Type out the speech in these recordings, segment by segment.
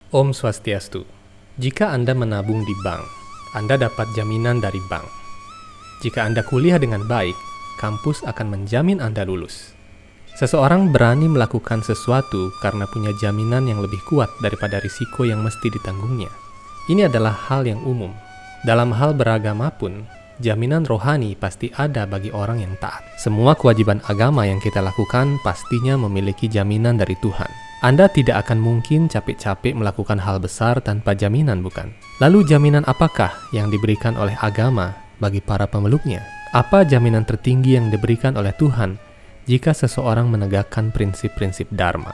Om Swastiastu. Jika Anda menabung di bank, Anda dapat jaminan dari bank. Jika Anda kuliah dengan baik, kampus akan menjamin Anda lulus. Seseorang berani melakukan sesuatu karena punya jaminan yang lebih kuat daripada risiko yang mesti ditanggungnya. Ini adalah hal yang umum. Dalam hal beragama pun, jaminan rohani pasti ada bagi orang yang taat. Semua kewajiban agama yang kita lakukan pastinya memiliki jaminan dari Tuhan. Anda tidak akan mungkin capek-capek melakukan hal besar tanpa jaminan, bukan? Lalu jaminan apakah yang diberikan oleh agama bagi para pemeluknya? Apa jaminan tertinggi yang diberikan oleh Tuhan jika seseorang menegakkan prinsip-prinsip Dharma?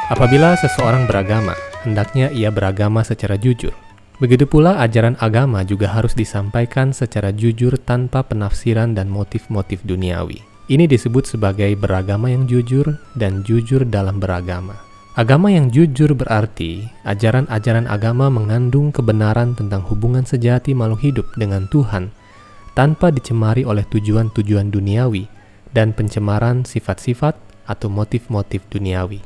Apabila seseorang beragama, hendaknya ia beragama secara jujur. Begitu pula ajaran agama juga harus disampaikan secara jujur tanpa penafsiran dan motif-motif duniawi. Ini disebut sebagai beragama yang jujur dan jujur dalam beragama. Agama yang jujur berarti ajaran-ajaran agama mengandung kebenaran tentang hubungan sejati makhluk hidup dengan Tuhan tanpa dicemari oleh tujuan-tujuan duniawi dan pencemaran sifat-sifat atau motif-motif duniawi.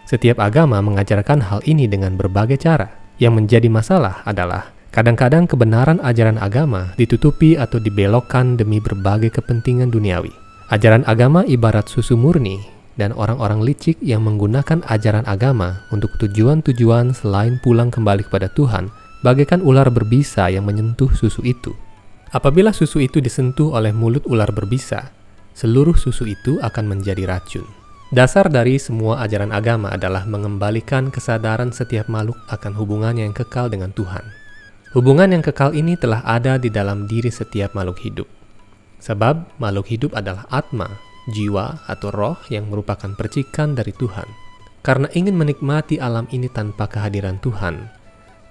Setiap agama mengajarkan hal ini dengan berbagai cara. Yang menjadi masalah adalah kadang-kadang kebenaran ajaran agama ditutupi atau dibelokkan demi berbagai kepentingan duniawi. Ajaran agama ibarat susu murni, dan orang-orang licik yang menggunakan ajaran agama untuk tujuan-tujuan selain pulang kembali kepada Tuhan, bagaikan ular berbisa yang menyentuh susu itu. Apabila susu itu disentuh oleh mulut ular berbisa, seluruh susu itu akan menjadi racun. Dasar dari semua ajaran agama adalah mengembalikan kesadaran setiap makhluk akan hubungannya yang kekal dengan Tuhan. Hubungan yang kekal ini telah ada di dalam diri setiap makhluk hidup. Sebab makhluk hidup adalah atma, jiwa atau roh yang merupakan percikan dari Tuhan. Karena ingin menikmati alam ini tanpa kehadiran Tuhan,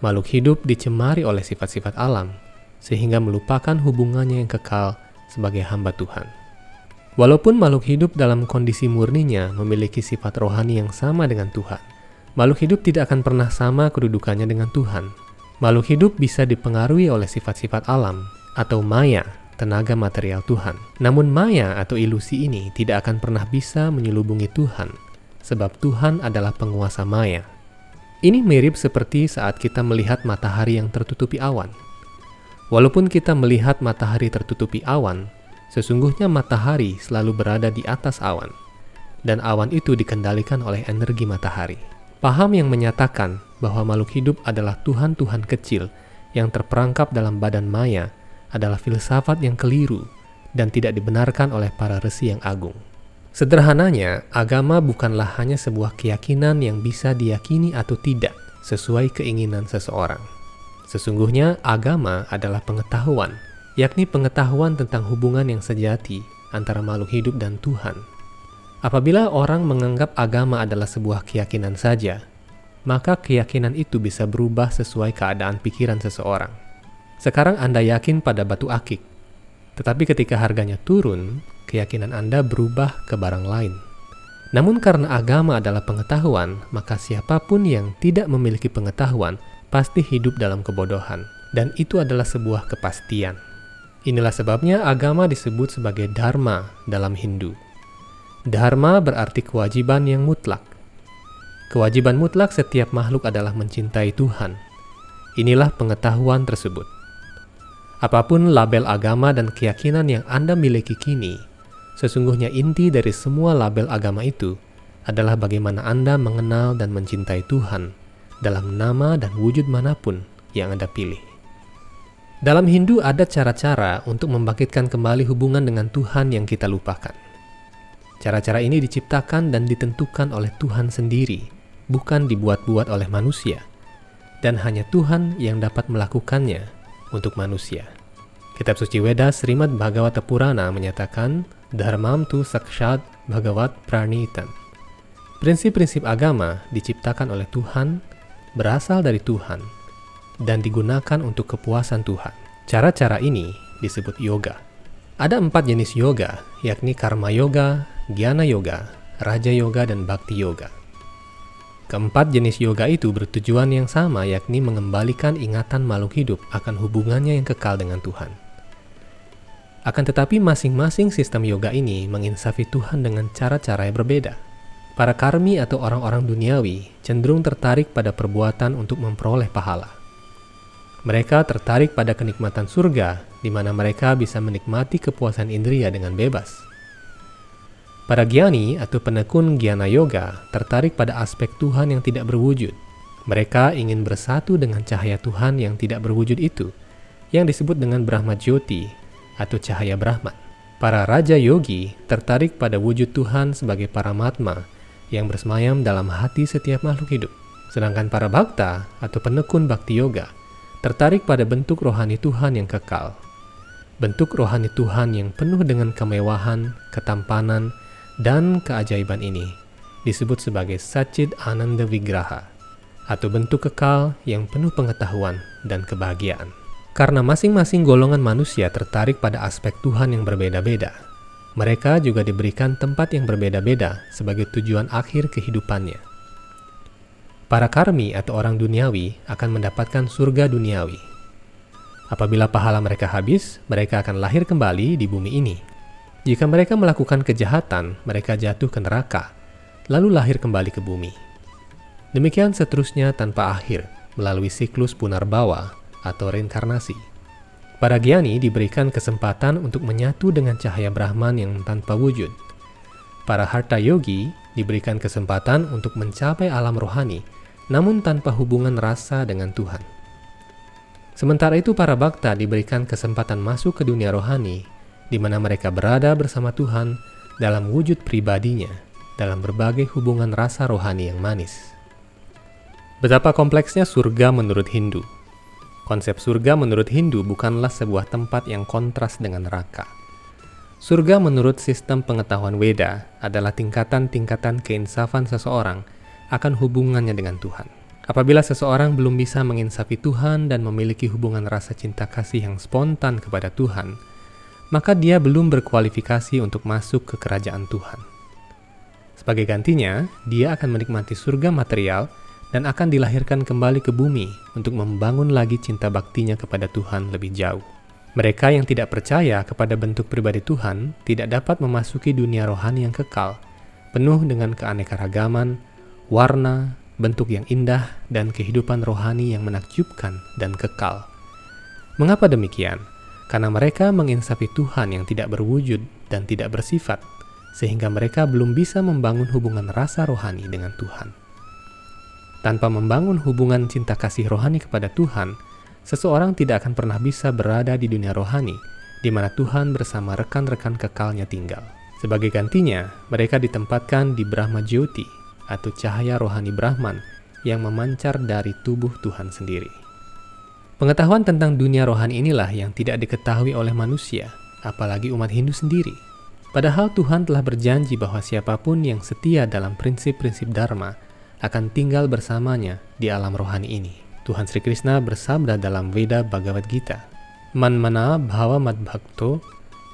makhluk hidup dicemari oleh sifat-sifat alam, sehingga melupakan hubungannya yang kekal sebagai hamba Tuhan. Walaupun makhluk hidup dalam kondisi murninya memiliki sifat rohani yang sama dengan Tuhan, makhluk hidup tidak akan pernah sama kedudukannya dengan Tuhan. Makhluk hidup bisa dipengaruhi oleh sifat-sifat alam atau maya, tenaga material Tuhan. Namun maya atau ilusi ini tidak akan pernah bisa menyelubungi Tuhan, sebab Tuhan adalah penguasa maya. Ini mirip seperti saat kita melihat matahari yang tertutupi awan. Walaupun kita melihat matahari tertutupi awan, sesungguhnya matahari selalu berada di atas awan, dan awan itu dikendalikan oleh energi matahari. Paham yang menyatakan bahwa makhluk hidup adalah Tuhan-Tuhan kecil yang terperangkap dalam badan maya adalah filsafat yang keliru dan tidak dibenarkan oleh para resi yang agung. Sederhananya, agama bukanlah hanya sebuah keyakinan yang bisa diyakini atau tidak sesuai keinginan seseorang. Sesungguhnya agama adalah pengetahuan, yakni pengetahuan tentang hubungan yang sejati antara makhluk hidup dan Tuhan. Apabila orang menganggap agama adalah sebuah keyakinan saja, maka keyakinan itu bisa berubah sesuai keadaan pikiran seseorang. Sekarang Anda yakin pada batu akik, tetapi ketika harganya turun, keyakinan Anda berubah ke barang lain. Namun karena agama adalah pengetahuan, maka siapapun yang tidak memiliki pengetahuan pasti hidup dalam kebodohan, dan itu adalah sebuah kepastian. Inilah sebabnya agama disebut sebagai dharma dalam Hindu. Dharma berarti kewajiban yang mutlak. Kewajiban mutlak setiap makhluk adalah mencintai Tuhan. Inilah pengetahuan tersebut. Apapun label agama dan keyakinan yang Anda miliki kini, sesungguhnya inti dari semua label agama itu adalah bagaimana Anda mengenal dan mencintai Tuhan dalam nama dan wujud manapun yang Anda pilih. Dalam Hindu ada cara-cara untuk membangkitkan kembali hubungan dengan Tuhan yang kita lupakan. Cara-cara ini diciptakan dan ditentukan oleh Tuhan sendiri, bukan dibuat-buat oleh manusia. Dan hanya Tuhan yang dapat melakukannya untuk manusia. Kitab suci Weda Srimad Bhagavata Purana menyatakan, Dharmam tu sakshat bhagavat pranitam. Prinsip-prinsip agama diciptakan oleh Tuhan, berasal dari Tuhan, dan digunakan untuk kepuasan Tuhan. Cara-cara ini disebut yoga. Ada 4 jenis yoga, yakni karma yoga, jnana yoga, raja yoga, dan bhakti yoga. Keempat jenis yoga itu bertujuan yang sama, yakni mengembalikan ingatan makhluk hidup akan hubungannya yang kekal dengan Tuhan. Akan tetapi masing-masing sistem yoga ini menginsafi Tuhan dengan cara-cara yang berbeda. Para karmi atau orang-orang duniawi cenderung tertarik pada perbuatan untuk memperoleh pahala. Mereka tertarik pada kenikmatan surga, di mana mereka bisa menikmati kepuasan indria dengan bebas. Para gyani atau penekun gyana yoga tertarik pada aspek Tuhan yang tidak berwujud. Mereka ingin bersatu dengan cahaya Tuhan yang tidak berwujud itu, yang disebut dengan Brahma Jyoti atau cahaya Brahman. Para raja yogi tertarik pada wujud Tuhan sebagai Paramatma yang bersemayam dalam hati setiap makhluk hidup. Sedangkan para bhakta atau penekun bhakti yoga tertarik pada bentuk rohani Tuhan yang kekal. Bentuk rohani Tuhan yang penuh dengan kemewahan, ketampanan, dan keajaiban ini disebut sebagai Satchit Ananda Vigraha, atau bentuk kekal yang penuh pengetahuan dan kebahagiaan. Karena masing-masing golongan manusia tertarik pada aspek Tuhan yang berbeda-beda, mereka juga diberikan tempat yang berbeda-beda sebagai tujuan akhir kehidupannya. Para karmi atau orang duniawi akan mendapatkan surga duniawi. Apabila pahala mereka habis, mereka akan lahir kembali di bumi ini. Jika mereka melakukan kejahatan, mereka jatuh ke neraka, lalu lahir kembali ke bumi. Demikian seterusnya tanpa akhir, melalui siklus punarbawa atau reinkarnasi. Para gyani diberikan kesempatan untuk menyatu dengan cahaya Brahman yang tanpa wujud. Para harta yogi diberikan kesempatan untuk mencapai alam rohani, namun tanpa hubungan rasa dengan Tuhan. Sementara itu para bhakta diberikan kesempatan masuk ke dunia rohani, di mana mereka berada bersama Tuhan dalam wujud pribadinya, dalam berbagai hubungan rasa rohani yang manis. Betapa kompleksnya surga menurut Hindu. Konsep surga menurut Hindu bukanlah sebuah tempat yang kontras dengan neraka. Surga menurut sistem pengetahuan Weda adalah tingkatan-tingkatan keinsafan seseorang akan hubungannya dengan Tuhan. Apabila seseorang belum bisa menginsafi Tuhan dan memiliki hubungan rasa cinta kasih yang spontan kepada Tuhan, maka dia belum berkualifikasi untuk masuk ke kerajaan Tuhan. Sebagai gantinya, dia akan menikmati surga material dan akan dilahirkan kembali ke bumi untuk membangun lagi cinta baktinya kepada Tuhan lebih jauh. Mereka yang tidak percaya kepada bentuk pribadi Tuhan tidak dapat memasuki dunia rohani yang kekal, penuh dengan keanekaragaman, warna, bentuk yang indah, dan kehidupan rohani yang menakjubkan dan kekal. Mengapa demikian? Karena mereka menginsafi Tuhan yang tidak berwujud dan tidak bersifat, sehingga mereka belum bisa membangun hubungan rasa rohani dengan Tuhan. Tanpa membangun hubungan cinta kasih rohani kepada Tuhan, seseorang tidak akan pernah bisa berada di dunia rohani, di mana Tuhan bersama rekan-rekan kekalnya tinggal. Sebagai gantinya, mereka ditempatkan di Brahma Jyoti, atau cahaya rohani Brahman yang memancar dari tubuh Tuhan sendiri. Pengetahuan tentang dunia rohani inilah yang tidak diketahui oleh manusia, apalagi umat Hindu sendiri. Padahal Tuhan telah berjanji bahwa siapapun yang setia dalam prinsip-prinsip Dharma akan tinggal bersamanya di alam rohani ini. Tuhan Sri Krishna bersabda dalam Veda Bhagavad Gita, "Manmana bhava madbhakto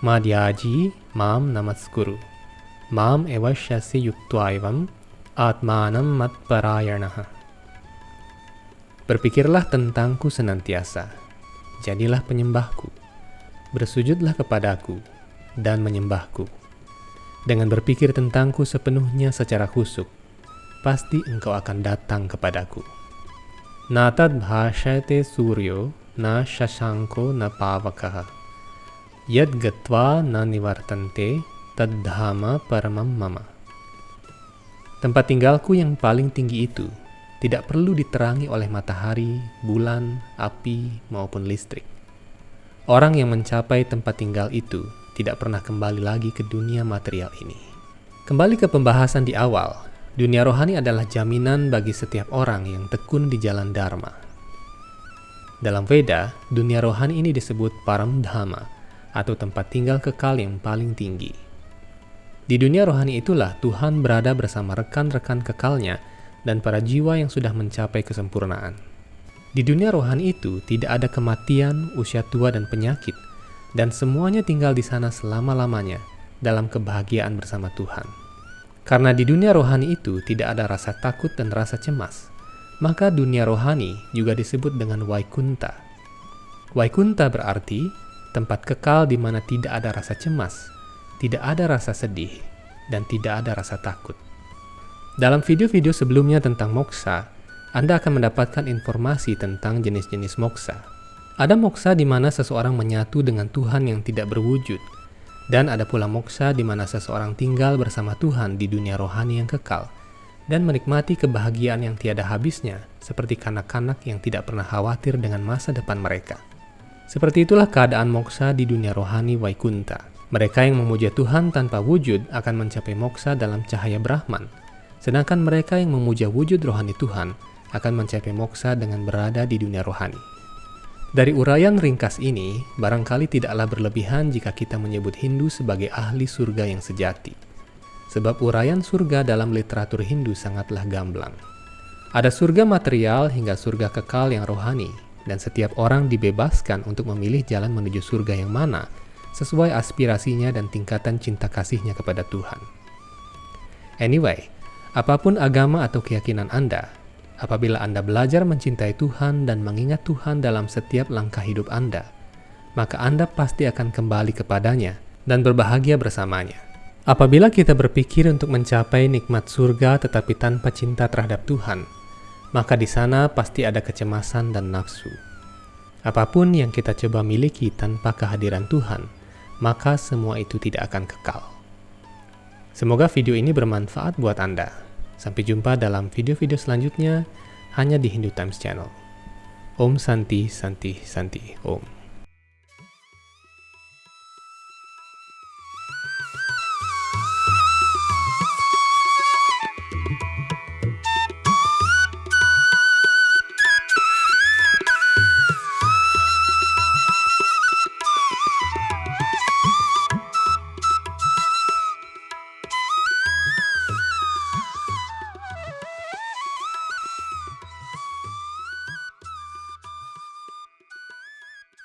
madhyaji mam namaskuru, mam evasyasi yuktwaivam atmanam matparayanaha." Berpikirlah tentangku senantiasa, jadilah penyembahku, bersujudlah kepadaku, dan menyembahku. Dengan berpikir tentangku sepenuhnya secara khusyuk, pasti engkau akan datang kepadaku. Natad bhashate suryo, na shashanko na pavakaha, yad gatva na nivartante, tad dhama paramam mama. Tempat tinggalku yang paling tinggi itu tidak perlu diterangi oleh matahari, bulan, api, maupun listrik. Orang yang mencapai tempat tinggal itu tidak pernah kembali lagi ke dunia material ini. Kembali ke pembahasan di awal, dunia rohani adalah jaminan bagi setiap orang yang tekun di jalan Dharma. Dalam Veda, dunia rohani ini disebut Paramdhama, atau tempat tinggal kekal yang paling tinggi. Di dunia rohani itulah Tuhan berada bersama rekan-rekan kekalnya dan para jiwa yang sudah mencapai kesempurnaan. Di dunia rohani itu tidak ada kematian, usia tua, dan penyakit, dan semuanya tinggal di sana selama-lamanya dalam kebahagiaan bersama Tuhan. Karena di dunia rohani itu tidak ada rasa takut dan rasa cemas, maka dunia rohani juga disebut dengan Vaikunta. Vaikunta berarti tempat kekal di mana tidak ada rasa cemas, tidak ada rasa sedih, dan tidak ada rasa takut. Dalam video-video sebelumnya tentang moksa, Anda akan mendapatkan informasi tentang jenis-jenis moksa. Ada moksa di mana seseorang menyatu dengan Tuhan yang tidak berwujud, dan ada pula moksa di mana seseorang tinggal bersama Tuhan di dunia rohani yang kekal, dan menikmati kebahagiaan yang tiada habisnya, seperti kanak-kanak yang tidak pernah khawatir dengan masa depan mereka. Seperti itulah keadaan moksa di dunia rohani Vaikunta. Mereka yang memuja Tuhan tanpa wujud akan mencapai moksa dalam cahaya Brahman, sedangkan mereka yang memuja wujud rohani Tuhan akan mencapai moksa dengan berada di dunia rohani. Dari uraian ringkas ini, barangkali tidaklah berlebihan jika kita menyebut Hindu sebagai ahli surga yang sejati. Sebab uraian surga dalam literatur Hindu sangatlah gamblang. Ada surga material hingga surga kekal yang rohani, dan setiap orang dibebaskan untuk memilih jalan menuju surga yang mana, sesuai aspirasinya dan tingkatan cinta kasihnya kepada Tuhan. Anyway, apapun agama atau keyakinan Anda, apabila Anda belajar mencintai Tuhan dan mengingat Tuhan dalam setiap langkah hidup Anda, maka Anda pasti akan kembali kepadanya dan berbahagia bersamanya. Apabila kita berpikir untuk mencapai nikmat surga tetapi tanpa cinta terhadap Tuhan, maka di sana pasti ada kecemasan dan nafsu. Apapun yang kita coba miliki tanpa kehadiran Tuhan, maka semua itu tidak akan kekal. Semoga video ini bermanfaat buat Anda. Sampai jumpa dalam video-video selanjutnya hanya di Hindu Times Channel. Om Santi Santi Santi Om.